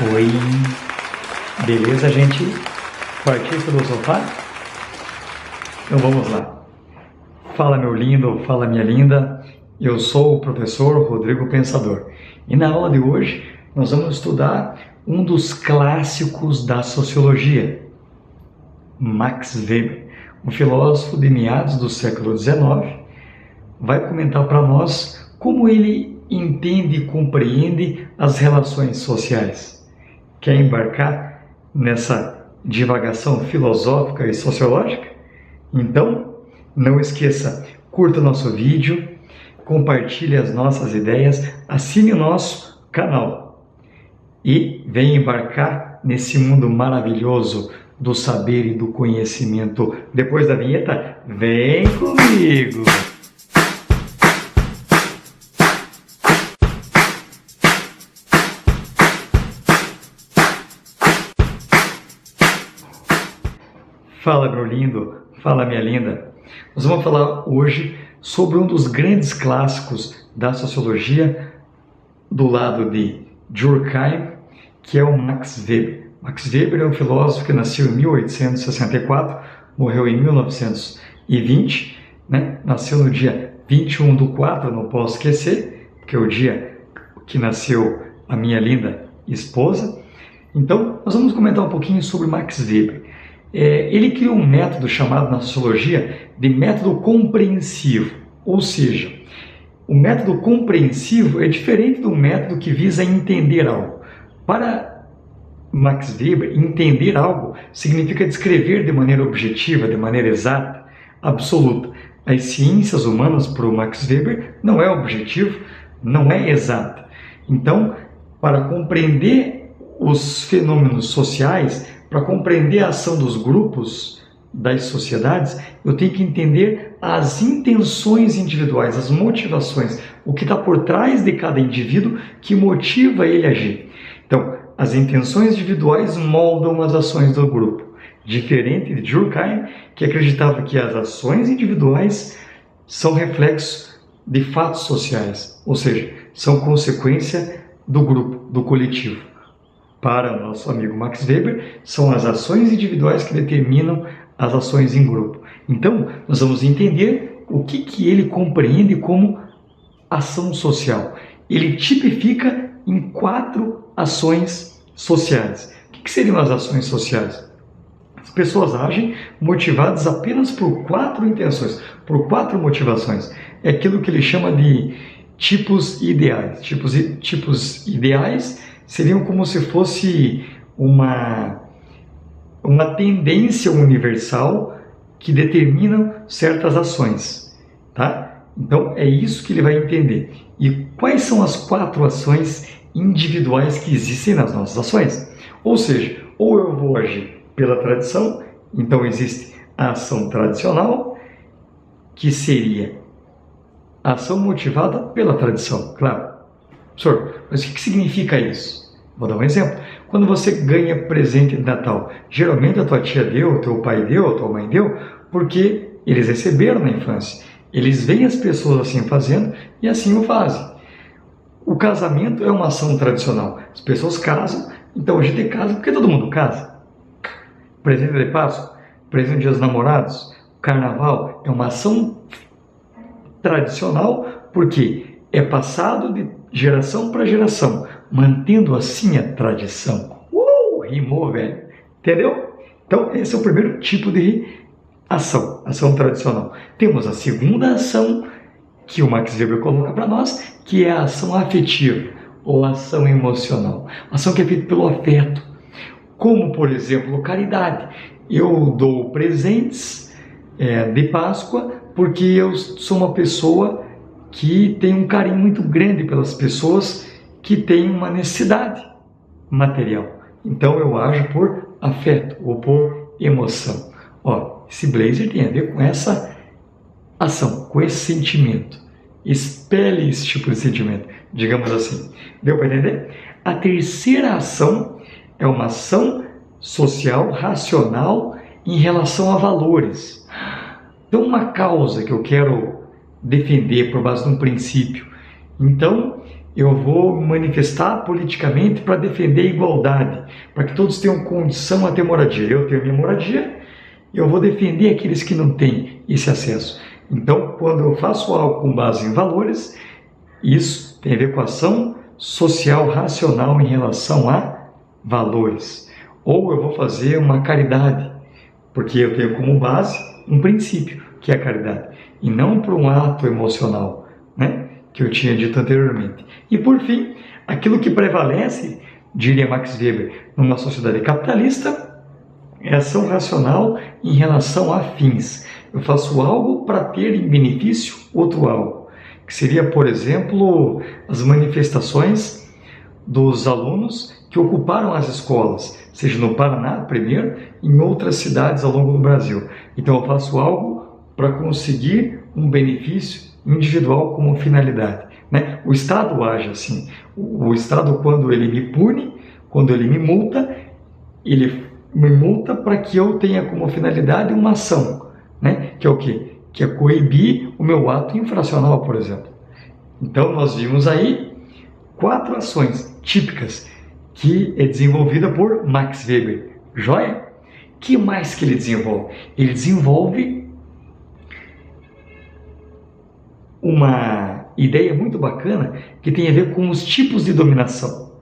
Oi, beleza, gente? Partiu do sofá? Então vamos lá. Fala, meu lindo, fala, minha linda. Eu sou o professor Rodrigo Pensador e na aula de hoje nós vamos estudar um dos clássicos da sociologia, Max Weber, um filósofo de meados do século XIX. Vai comentar para nós como ele entende e compreende as relações sociais. Quer embarcar nessa divagação filosófica e sociológica? Então, não esqueça, curta o nosso vídeo, compartilhe as nossas ideias, assine o nosso canal e venha embarcar nesse mundo maravilhoso do saber e do conhecimento. Depois da vinheta, vem comigo! Fala, meu lindo, fala, minha linda. Nós vamos falar hoje sobre um dos grandes clássicos da sociologia do lado de Durkheim, que é o Max Weber. Max Weber é um filósofo que nasceu em 1864, morreu em 1920, né? Nasceu no dia 21/4, não posso esquecer, que é o dia que nasceu a minha linda esposa. Então, nós vamos comentar um pouquinho sobre Max Weber. Ele criou um método chamado na sociologia de método compreensivo, ou seja, o método compreensivo é diferente do método que visa entender algo. Para Max Weber, entender algo significa descrever de maneira objetiva, de maneira exata, absoluta. As ciências humanas, para o Max Weber, não é objetivo, não é exata. Então, para compreender os fenômenos sociais, para compreender a ação dos grupos, das sociedades, eu tenho que entender as intenções individuais, as motivações, o que está por trás de cada indivíduo que motiva ele a agir. Então, as intenções individuais moldam as ações do grupo. Diferente de Durkheim, que acreditava que as ações individuais são reflexo de fatos sociais, ou seja, são consequência do grupo, do coletivo. Para nosso amigo Max Weber, são as ações individuais que determinam as ações em grupo. Então, nós vamos entender o que ele compreende como ação social. Ele tipifica em 4 ações sociais. O que seriam as ações sociais? As pessoas agem motivadas apenas por 4 intenções, por 4 motivações. É aquilo que ele chama de tipos ideais. Tipos ideais seriam como se fosse uma tendência universal que determinam certas ações, tá? Então, é isso que ele vai entender. E quais são as 4 ações individuais que existem nas nossas ações? Ou seja, ou eu vou agir pela tradição, então existe a ação tradicional, que seria a ação motivada pela tradição, claro. Professor, mas o que significa isso? Vou dar um exemplo. Quando você ganha presente de Natal, geralmente a tua tia deu, o teu pai deu, a tua mãe deu, porque eles receberam na infância. Eles veem as pessoas assim fazendo e assim o fazem. O casamento é uma ação tradicional. As pessoas casam, então a gente casa porque todo mundo casa. Presente de Páscoa, presente de Dia dos Namorados, Carnaval é uma ação tradicional porque é passado de geração para geração, mantendo assim a tradição. Rimou, velho. Entendeu? Então, esse é o primeiro tipo de ação tradicional. Temos a segunda ação que o Max Weber coloca para nós, que é a ação afetiva ou ação emocional. Ação que é feita pelo afeto. Como, por exemplo, caridade. Eu dou presentes de Páscoa porque eu sou uma pessoa que tem um carinho muito grande pelas pessoas que têm uma necessidade material. Então eu ajo por afeto ou por emoção. Ó, esse blazer tem a ver com essa ação, com esse sentimento. Espelhe esse tipo de sentimento, digamos assim. Deu para entender? A terceira ação é uma ação social, racional, em relação a valores. Então, uma causa que eu quero defender por base de um princípio. Então, eu vou me manifestar politicamente para defender a igualdade, para que todos tenham condição a ter moradia. Eu tenho minha moradia e eu vou defender aqueles que não têm esse acesso. Então, quando eu faço algo com base em valores, isso tem a ver com a ação social racional em relação a valores. Ou eu vou fazer uma caridade, porque eu tenho como base um princípio, que é a caridade, e não por um ato emocional, né, que eu tinha dito anteriormente. E por fim, aquilo que prevalece, diria Max Weber, numa sociedade capitalista, é ação racional em relação a fins. Eu faço algo para ter em benefício outro algo, que seria, por exemplo, as manifestações dos alunos que ocuparam as escolas, seja no Paraná, primeiro, em outras cidades ao longo do Brasil. Então eu faço algo para conseguir um benefício individual como finalidade, né? O Estado age assim. O Estado, quando ele me pune, quando ele me multa para que eu tenha como finalidade uma ação, né? Que é o quê? Que é coibir o meu ato infracional, por exemplo. Então nós vimos aí 4 ações típicas que é desenvolvida por Max Weber. Joia? Que mais que ele desenvolve? Ele desenvolve uma ideia muito bacana que tem a ver com os tipos de dominação.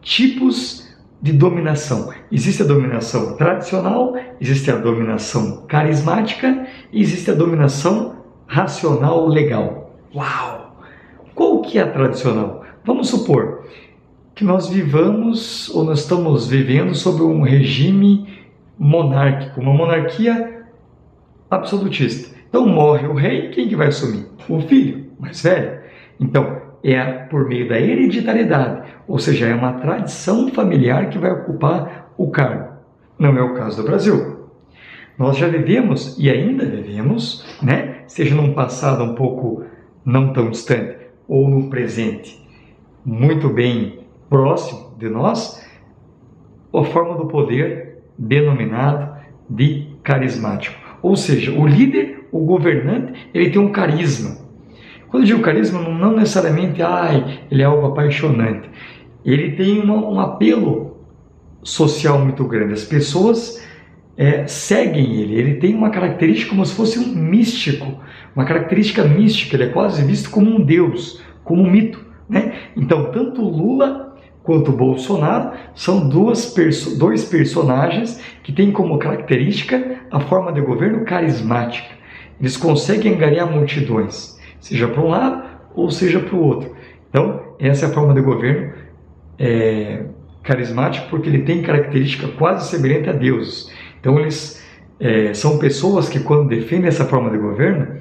Tipos de dominação. Existe a dominação tradicional, existe a dominação carismática e existe a dominação racional legal. Uau! Qual que é a tradicional? Vamos supor que nós vivamos ou nós estamos vivendo sob um regime monárquico, uma monarquia absolutista. Então morre o rei, quem que vai assumir? O filho mais velho. Então é por meio da hereditariedade, ou seja, é uma tradição familiar que vai ocupar o cargo. Não é o caso do Brasil. Nós já vivemos e ainda vivemos, né? Seja num passado um pouco não tão distante ou no presente muito bem próximo de nós, a forma do poder denominado de carismático. Ou seja, o líder, o governante, ele tem um carisma. Quando eu digo carisma, não necessariamente ele é algo apaixonante. Ele tem um apelo social muito grande. As pessoas seguem ele. Ele tem uma característica como se fosse um místico, uma característica mística. Ele é quase visto como um deus, como um mito, né? Então, tanto Lula quanto Bolsonaro são dois personagens que têm como característica a forma de governo carismática. Eles conseguem angariar multidões, seja para um lado ou seja para o outro. Então, essa é a forma de governo carismático, porque ele tem característica quase semelhante a deuses. Então, eles são pessoas que, quando defendem essa forma de governo,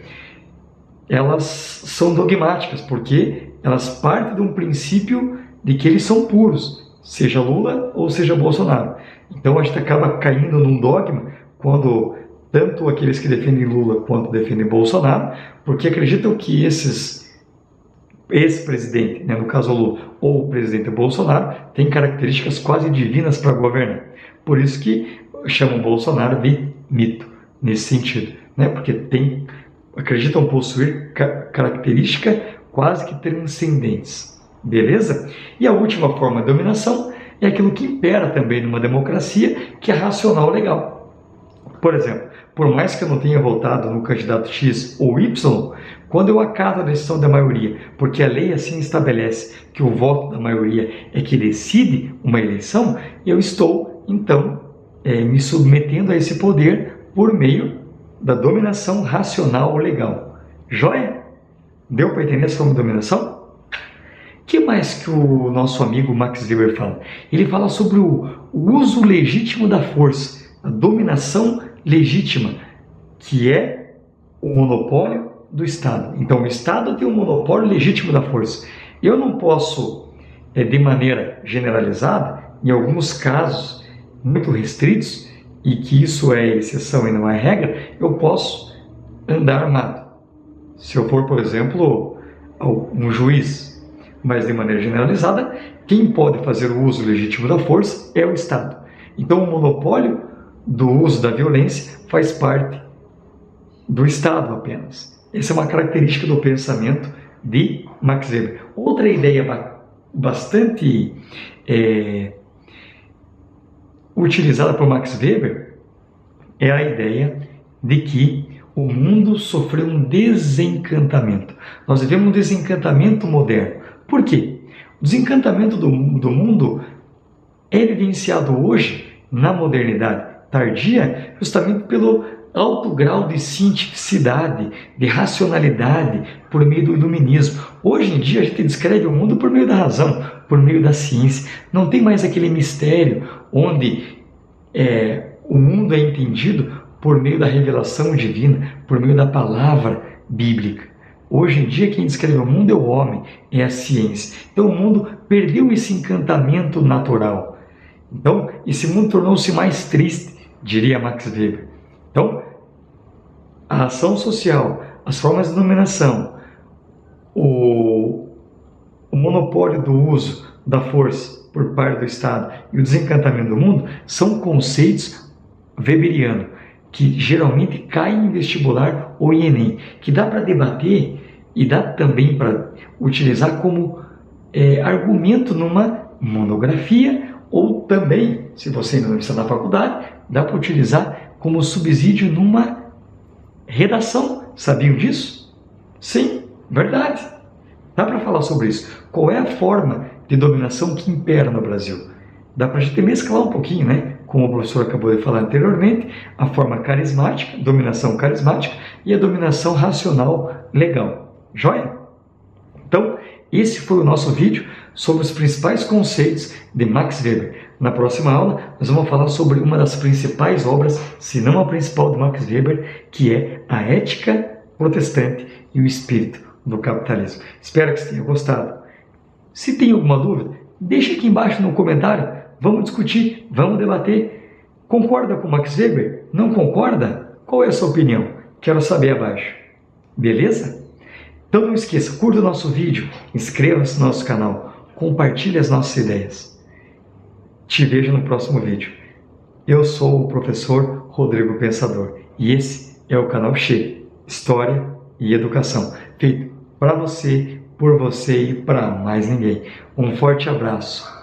elas são dogmáticas, porque elas partem de um princípio de que eles são puros, seja Lula ou seja Bolsonaro. Então a gente acaba caindo num dogma quando tanto aqueles que defendem Lula quanto defendem Bolsonaro, porque acreditam que esses ex-presidente, né, no caso Lula, ou o presidente Bolsonaro, têm características quase divinas para governar. Por isso que chamam Bolsonaro de mito, nesse sentido, né, porque acreditam possuir características quase que transcendentes. Beleza? E a última forma de dominação é aquilo que impera também numa democracia, que é racional legal. Por exemplo, por mais que eu não tenha votado no candidato X ou Y, quando eu acato a decisão da maioria, porque a lei assim estabelece que o voto da maioria é que decide uma eleição, eu estou, então, me submetendo a esse poder por meio da dominação racional legal. Joia? Deu para entender essa forma de dominação? O que mais que o nosso amigo Max Weber fala? Ele fala sobre o uso legítimo da força, a dominação legítima, que é o monopólio do Estado. Então, o Estado tem um monopólio legítimo da força. Eu não posso, de maneira generalizada, em alguns casos muito restritos, e que isso é exceção e não é regra, eu posso andar armado. Se eu for, por exemplo, um juiz, mas de maneira generalizada, quem pode fazer o uso legítimo da força é o Estado. Então, o monopólio do uso da violência faz parte do Estado apenas. Essa é uma característica do pensamento de Max Weber. Outra ideia bastante utilizada por Max Weber é a ideia de que o mundo sofreu um desencantamento. Nós vivemos um desencantamento moderno. Por quê? O desencantamento do mundo é evidenciado hoje, na modernidade tardia, justamente pelo alto grau de cientificidade, de racionalidade, por meio do iluminismo. Hoje em dia a gente descreve o mundo por meio da razão, por meio da ciência. Não tem mais aquele mistério onde o mundo é entendido por meio da revelação divina, por meio da palavra bíblica. Hoje em dia quem descreve o mundo é o homem, é a ciência. Então o mundo perdeu esse encantamento natural. Então esse mundo tornou-se mais triste, diria Max Weber. Então, a ação social, as formas de dominação, o monopólio do uso da força por parte do Estado e o desencantamento do mundo são conceitos weberianos, que geralmente caem em vestibular ou em Enem, que dá para debater e dá também para utilizar como argumento numa monografia, ou também, se você ainda não está na faculdade, dá para utilizar como subsídio numa redação. Sabiam disso? Sim, verdade. Dá para falar sobre isso. Qual é a forma de dominação que impera no Brasil? Dá para a gente mesclar um pouquinho, né? Como o professor acabou de falar anteriormente, a forma carismática, dominação carismática, e a dominação racional legal. Joia? Então, esse foi o nosso vídeo sobre os principais conceitos de Max Weber. Na próxima aula, nós vamos falar sobre uma das principais obras, se não a principal, de Max Weber, que é A Ética Protestante e o Espírito do Capitalismo. Espero que você tenha gostado. Se tem alguma dúvida, deixa aqui embaixo no comentário. Vamos discutir, vamos debater. Concorda com Max Weber? Não concorda? Qual é a sua opinião? Quero saber abaixo. Beleza? Então não esqueça, curta o nosso vídeo, inscreva-se no nosso canal, compartilhe as nossas ideias. Te vejo no próximo vídeo. Eu sou o professor Rodrigo Pensador e esse é o canal Che, História e Educação, feito para você, por você e para mais ninguém. Um forte abraço.